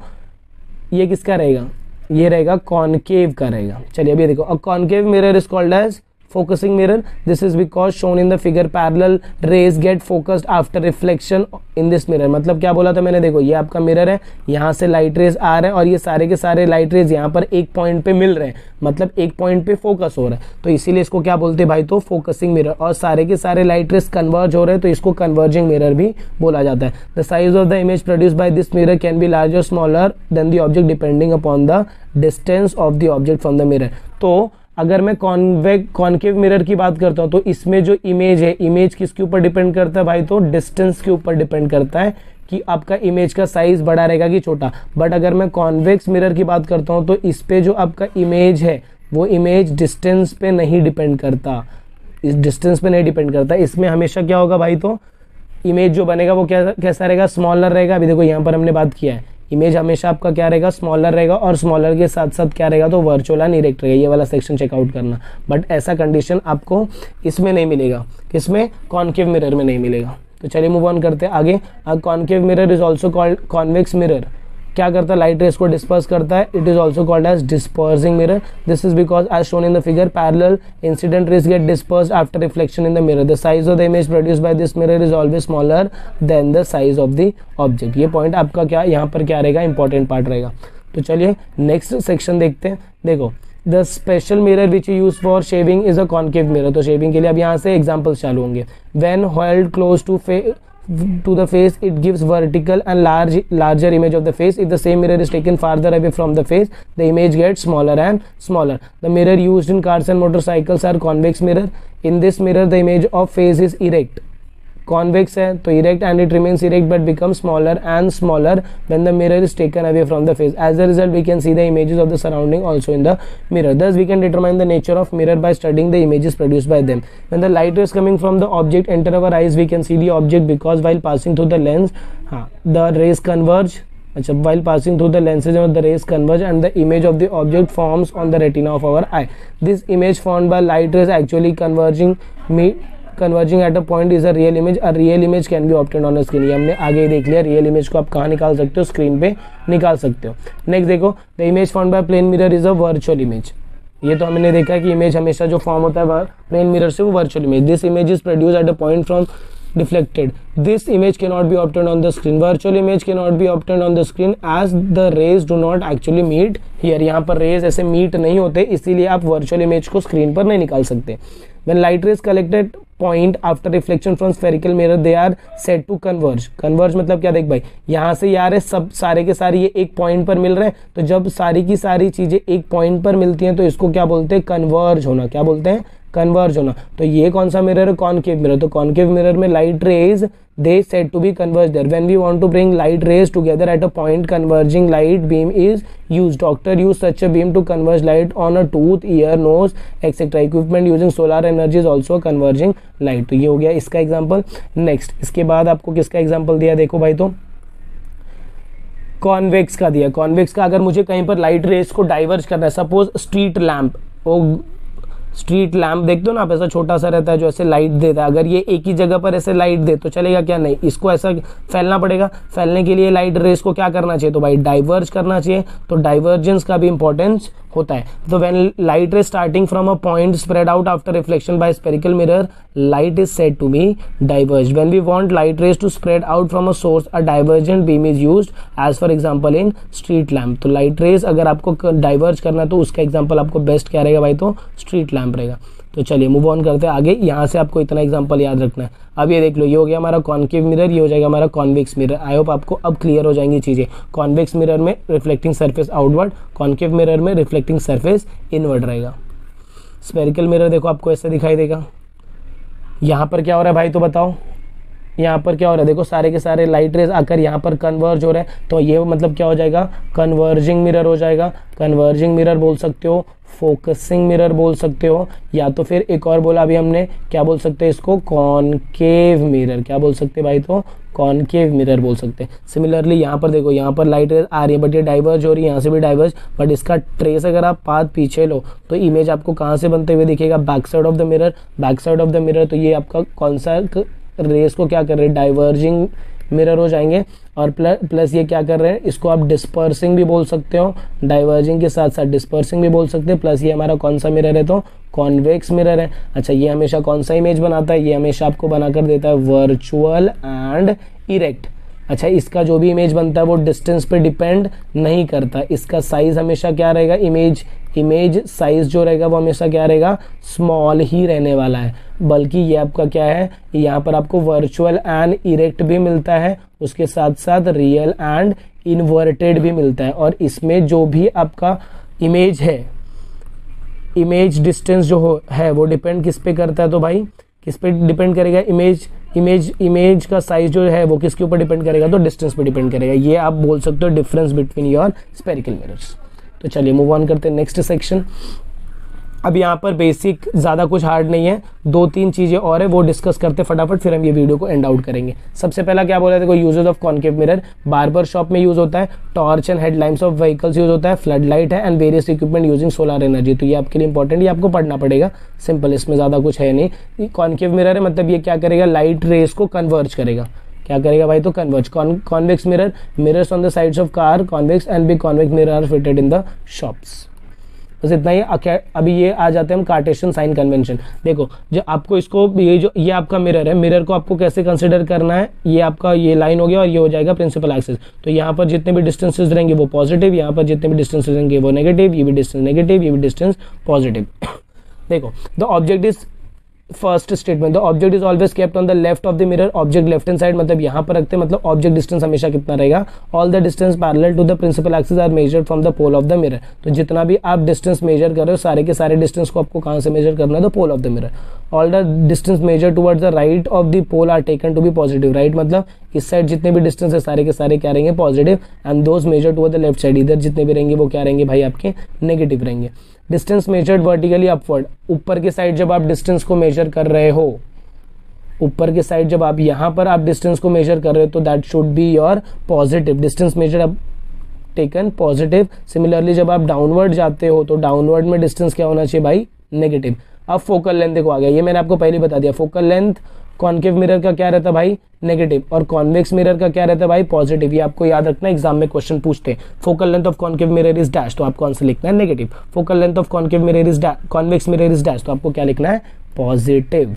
ये किसका रहेगा, ये रहेगा कॉनकेव का रहेगा। चलिए अभी देखो, a concave mirror is called as focusing mirror, this is because shown in the figure parallel rays get focused after reflection in this mirror. मतलब क्या बोला था मैंने, देखो ये आपका मिरर है, यहाँ से लाइट रेज आ रहे हैं और ये सारे के सारे लाइट रेज यहाँ पर एक पॉइंट पे मिल रहे हैं, मतलब एक पॉइंट पे फोकस हो रहा है, तो इसीलिए इसको क्या बोलते हैं भाई, तो फोकसिंग मिरर। और सारे के सारे लाइट रेज कन्वर्ज हो रहे हैं तो इसको कन्वर्जिंग मिरर भी बोला जाता है। The size of the image produced by this mirror can be larger smaller than the object depending upon the distance of the object from the mirror. तो अगर मैं कॉन्केव मिरर की बात करता हूं तो इसमें जो इमेज है, इमेज किसके ऊपर डिपेंड करता है भाई, तो डिस्टेंस के ऊपर डिपेंड करता है कि आपका इमेज का साइज बड़ा रहेगा कि छोटा। बट अगर मैं कॉन्वेक्स मिरर की बात करता हूं तो इस पे जो आपका इमेज है वो इमेज डिस्टेंस पे नहीं डिपेंड करता, इस डिस्टेंस पे नहीं डिपेंड करता। इसमें हमेशा क्या होगा भाई, तो इमेज जो बनेगा वो कैसा रहेगा, स्मॉलर रहेगा। अभी देखो यहाँ पर हमने बात किया है, इमेज हमेशा आपका क्या रहेगा, स्मॉलर रहेगा, और स्मॉलर के साथ साथ क्या रहेगा, तो वर्चुअल एंड इरेक्ट रहेगा। ये वाला सेक्शन चेकआउट करना। बट ऐसा कंडीशन आपको इसमें नहीं मिलेगा, किसमें, कॉन्केव मिरर में नहीं मिलेगा। तो चलिए मूव ऑन करते हैं आगे। Concave mirror is also called convex mirror. क्या करता है, लाइट रेस को डिस्पर्स करता है। It is also called as dispersing mirror. This is because as shown in the figure parallel incident rays get dispersed after reflection in the mirror. The size of the image produced by this mirror is always smaller than the size of the object. ये point आपका क्या यहाँ पर क्या रहेगा, important part रहेगा। तो चलिए नेक्स्ट सेक्शन देखते हैं। देखो the special mirror which use for shaving is a concave mirror. तो शेविंग के लिए अब यहाँ से एग्जाम्पल्स चालू होंगे। When held close to the face, it gives vertical and larger image of the face. If the same mirror is taken farther away from the face, the image gets smaller and smaller. The mirror used in cars and motorcycles are convex mirror. In this mirror the image of face is erect, convex है तो erect, and it remains erect but becomes smaller and smaller when the mirror is taken away from the face. As a result, we can see the images of the surrounding also in the mirror. Thus we can determine the nature of mirror by studying the images produced by them. When the light rays coming from the object enter our eyes, we can see the object because while passing through the lens, the rays converge. While passing through the lenses, the rays converge and the image of the object forms on the retina of our eye. This image formed by light rays actually converging at a point is a real image. A real image can be obtained on a screen. ये हमने आगे ही देख लिया, real image को आप कहाँ निकाल सकते हो, स्क्रीन पे निकाल सकते हो। नेक्स्ट देखो, the image formed by plane mirror is a virtual image. ये तो हमने देखा है कि इमेज हमेशा जो फॉर्म होता है प्लेन मिरर से वो virtual image. This image is produce at a point from deflected. This image cannot be obtained on the screen. Virtual image cannot be obtained on the screen as the rays do not actually meet here. यहाँ पर rays ऐसे meet नहीं होते, इसीलिए आप virtual image को screen पर नहीं निकाल सकते। When light rays collected point after reflection from spherical mirror, they are said to converge. Converge मतलब क्या, देख भाई यहाँ से यार है सब सारे के सारे ये एक पॉइंट पर मिल रहे हैं, तो जब सारी की सारी चीजें एक पॉइंट पर मिलती हैं तो इसको क्या बोलते हैं, कन्वर्ज होना। क्या बोलते हैं, कन्वर्ज होना। तो ये कौन सा मिरर है, कॉन्केव मिरर। तो कॉन्केव मिरर में light rays they said to be converged there. When we want to bring light rays together at a point, converging light beam is used. Doctor use such a beam to converge light on a tooth, ear, nose, etc. Equipment using solar energy is also a converging light. तो ये हो गया इसका example. Next इसके बाद आपको किसका example दिया, देखो भाई, तो कॉन्वेक्स का दिया। कॉन्वेक्स का अगर मुझे कहीं पर लाइट रेस को डाइवर्ज करना है, सपोज स्ट्रीट लैम्प, वो स्ट्रीट लैम्प देखते हो ना आप, ऐसा छोटा सा रहता है जो ऐसे लाइट देता है। अगर ये एक ही जगह पर ऐसे लाइट दे तो चलेगा क्या, नहीं, इसको ऐसा फैलना पड़ेगा। फैलने के लिए लाइट रेस को क्या करना चाहिए, तो भाई डाइवर्ज करना चाहिए। तो डाइवर्जेंस का भी इंपॉर्टेंस होता है। तो when light ray starting from a point spread out after reflection by spherical mirror, light is said to be diverge. When we want light rays to spread out from a source, a divergent beam is used as for example in street lamp. तो light rays अगर आपको diverge करना है तो उसका example आपको best क्या रहेगा भाई, तो स्ट्रीट लैम्प रहेगा। तो चलिए मूव ऑन करते हैं आगे। यहाँ से आपको इतना एग्जांपल याद रखना है। अब ये देख लो, ये हो गया हमारा कॉन्केव मिरर, ये हो जाएगा हमारा कॉन्वेक्स मिरर। आई होप आपको अब क्लियर हो जाएंगी चीजें। कॉन्वेक्स मिरर में reflecting surface outward, concave mirror में रिफ्लेक्टिंग सरफेस इनवर्ड रहेगा। स्फेरिकल मिरर देखो आपको ऐसा दिखाई देगा। यहाँ पर क्या हो रहा है भाई, तो बताओ यहाँ पर क्या हो रहा है, देखो सारे के सारे लाइट रेज आकर यहाँ पर कन्वर्ज हो रहे हैं, तो ये मतलब क्या हो जाएगा, कन्वर्जिंग मिरर हो जाएगा। कन्वर्जिंग मिरर बोल सकते हो, फोकसिंग मिरर बोल सकते हो, या तो फिर एक और बोला अभी हमने, क्या बोल सकते हैं इसको, कॉनकेव मिरर। क्या बोल सकते हैं भाई, तो कॉनकेव मिरर बोल सकते हैं। सिमिलरली यहाँ पर देखो, यहाँ पर लाइट रेज आ रही है बट ये डाइवर्ज हो रही है, यहाँ से भी डाइवर्ज, बट इसका ट्रेस अगर आप पाथ पीछे लो तो इमेज आपको कहाँ से बनते हुए दिखेगा, back side of the mirror. Back side of the mirror, तो ये आपका कौन सा रेस को क्या कर रहे हैं, डाइवर्जिंग मिरर हो जाएंगे। और प्लस ये क्या कर रहे हैं, इसको आप डिस्पर्सिंग भी बोल सकते हो, डाइवर्जिंग के साथ साथ डिस्पर्सिंग भी बोल सकते हैं। प्लस ये हमारा कौन सा मिरर है, तो कॉन्वेक्स मिरर है। अच्छा, ये हमेशा कौन सा इमेज बनाता है, ये हमेशा आपको बनाकर देता है वर्चुअल एंड इरेक्ट। अच्छा, इसका जो भी इमेज बनता है वो डिस्टेंस पे डिपेंड नहीं करता, इसका साइज हमेशा क्या रहेगा, इमेज साइज जो रहेगा वो हमेशा क्या रहेगा, स्मॉल ही रहने वाला है। बल्कि ये आपका क्या है, यहाँ पर आपको वर्चुअल एंड इरेक्ट भी मिलता है, उसके साथ साथ रियल एंड इन्वर्टेड भी मिलता है। और इसमें जो भी आपका इमेज है, इमेज डिस्टेंस जो है वो डिपेंड किस पे करता है, तो भाई किस पे डिपेंड करेगा, इमेज का साइज जो है वो किसके ऊपर डिपेंड करेगा, तो डिस्टेंस पे डिपेंड करेगा। ये आप बोल सकते हो difference between your spherical mirrors. तो चलिए मूव ऑन करते हैं नेक्स्ट सेक्शन। अब यहाँ पर बेसिक ज़्यादा कुछ हार्ड नहीं है, 2-3 चीज़ें और है वो डिस्कस करते फटाफट, फिर हम ये वीडियो को एंड आउट करेंगे। सबसे पहला क्या बोला, देखो uses of concave mirror, barber shop में यूज होता है, torch and headlights of vehicles use होता है, फ्लड लाइट है, and various equipment using solar energy. तो ये आपके लिए इंपॉर्टेंट, ये आपको पढ़ना पड़ेगा, सिंपल, इसमें ज़्यादा कुछ है नहीं। कॉन्केव मिरर है मतलब ये क्या करेगा, लाइट रेस को कन्वर्ज करेगा। क्या करेगा भाई, तो converge. Convex mirror, mirrors on the sides of car, convex and big convex mirror are fitted in the shops. बस इतना ही। अभी ये आ जाते हैं हम कार्टेशियन साइन कन्वेंशन। देखो जो आपको इसको ये आपका मिरर है, मिरर को आपको कैसे कंसिडर करना है, ये आपका ये लाइन हो गया और ये हो जाएगा प्रिंसिपल एक्सिस। तो यहाँ पर जितने भी डिस्टेंसेस रहेंगे वो पॉजिटिव, यहाँ पर जितने भी डिस्टेंसेस रहेंगे वो नेगेटिव, ये भी डिस्टेंस नेगेटिव, ये भी डिस्टेंस पॉजिटिव। देखो the object is, first statement, the object is always kept on the left of the mirror. Object left hand side मतलब यहाँ पर रखते हैं, मतलब ऑब्जेक्ट डिस्टेंस हमेशा कितना रहेगा, all the distance parallel to the principal axis are measured from the pole of the mirror. तो जितना भी आप डिस्टेंस मेजर कर रहे हो, सारे के सारे डिस्टेंस को आपको कहाँ से मेजर करना है, तो pole of the mirror. All the distance measure towards the right of the pole are taken to be positive. Right मतलब इस साइड जितने भी डिस्टेंस है सारे के सारे क्या रहेंगे, positive, and those measure toward the left side, इधर जितने भी रहेंगे वो क्या रहेंगे भाई, आपके नेगेटिव रहेंगे। डिस्टेंस मेजर्ड वर्टिकली अपवर्ड, ऊपर की साइड जब आप डिस्टेंस को मेजर कर रहे हो, ऊपर की साइड जब आप यहाँ पर आप डिस्टेंस को मेजर कर रहे हो, तो that should be your positive, distance measure अब टेकन पॉजिटिव। सिमिलरली जब आप डाउनवर्ड जाते हो तो डाउनवर्ड में डिस्टेंस क्या होना चाहिए भाई, नेगेटिव। अब फोकल लेंथ देखो आ गया, ये मैंने आपको पहले बता दिया, फोकल लेंथ कॉन्केव मिरर का क्या रहता है भाई, नेगेटिव, और कॉन्वेक्स मिरर का क्या रहता है भाई, पॉजिटिव। ये आपको याद रखना, एग्जाम में क्वेश्चन पूछते हैं, focal length of concave mirror is dash, तो आपको आंसर लिखना है negative. Focal length of concave mirror is convex mirror is dash, तो आपको क्या लिखना है, पॉजिटिव।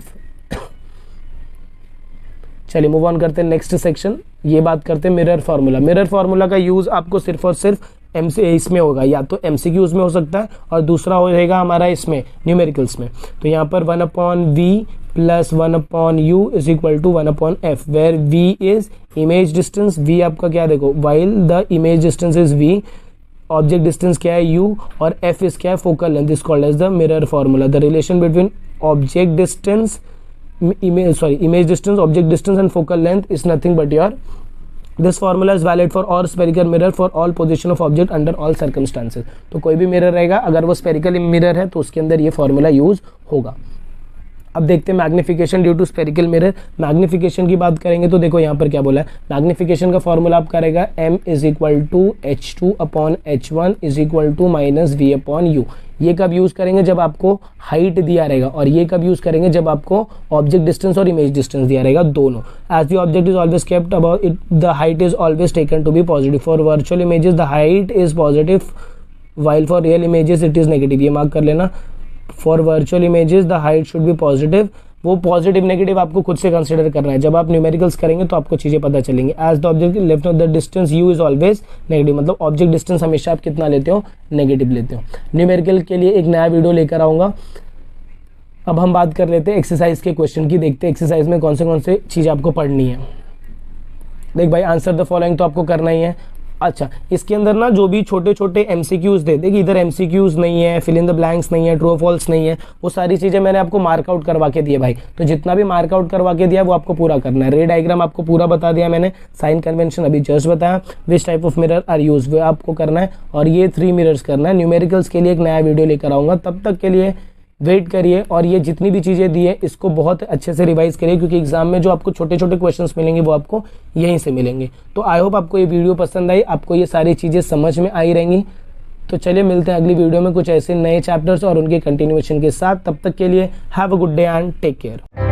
चलिए मूव ऑन करते हैं नेक्स्ट सेक्शन। ये बात करते हैं मिरर फार्मूला। मिरर फार्मूला का यूज आपको सिर्फ और सिर्फ इसमें होगा, या तो एमसीक्यूज में हो सकता है और दूसरा हो जाएगा हमारा इसमें न्यूमेरिकल्स में। तो यहाँ पर 1/v plus 1/u is equal to 1/f, where v is image distance, v आपका क्या देखो, while the image distance is v, object distance क्या है u, और f इज क्या है, focal length, is called as the mirror formula. The relation between object distance, image distance, object distance and focal length is nothing but your, this formula is valid for all spherical mirror for all position of object under all circumstances। तो कोई भी mirror रहेगा अगर वो spherical mirror है तो उसके अंदर ये फॉर्मूला यूज होगा। अब देखते हैं magnification due to spherical mirror. Magnification की बात करेंगे तो देखो यहाँ पर क्या बोला है, मैग्निफिकेशन का फॉर्मूला आपका रहेगा m is equal to h2/h1 is equal to -v/u। ये कब यूज करेंगे, जब आपको हाइट दिया रहेगा, और ये कब यूज करेंगे, जब आपको ऑब्जेक्ट डिस्टेंस और इमेज डिस्टेंस दिया रहेगा, दोनों। As the object is always kept about it, the height is always taken to be positive. For virtual images the height is positive, while for real images it is negative. ये mark कर लेना, for virtual images the height should be positive. वो positive negative आपको खुद से consider करना है, जब आप न्यूमेरिकल्स करेंगे तो आपको चीजें पता चलेंगी। As the object left of the distance u is always negative, मतलब ऑब्जेक्ट डिस्टेंस हमेशा आप कितना लेते हो, नेगेटिव लेते हो। न्यूमेरिकल के लिए एक नया वीडियो लेकर आऊंगा। अब हम बात कर लेते हैं एक्सरसाइज के क्वेश्चन की, देखते हैं एक्सरसाइज में कौन से चीज आपको पढ़नी है। देख भाई, आंसर द फॉलोइंग तो आपको करना ही है। अच्छा, इसके अंदर ना जो भी छोटे छोटे एमसीक्यूज दे, देखिए इधर एमसीक्यूज नहीं है, फिल इन द ब्लैंक्स नहीं है, ट्रू फॉल्स नहीं है, वो सारी चीजें मैंने आपको मार्कआउट करवा के दिए भाई। तो जितना भी मार्कआउट करवा के दिया वो आपको पूरा करना है। रे डायग्राम आपको पूरा बता दिया मैंने, साइन कन्वेंशन अभी जस्ट बताया, which type of mirror are use वो आपको करना है, और ये 3 मिरर्स करना है। न्यूमेरिकल्स के लिए एक नया वीडियो लेकर आऊंगा, तब तक के लिए वेट करिए, और ये जितनी भी चीज़ें दी है इसको बहुत अच्छे से रिवाइज करिए, क्योंकि एग्जाम में जो आपको छोटे छोटे क्वेश्चंस मिलेंगे वो आपको यहीं से मिलेंगे। तो आई होप आपको ये वीडियो पसंद आई, आपको ये सारी चीज़ें समझ में आई रहेंगी। तो चलिए मिलते हैं अगली वीडियो में कुछ ऐसे नए चैप्टर्स और उनके कंटिन्यूएशन के साथ। तब तक के लिए have a good day and take care.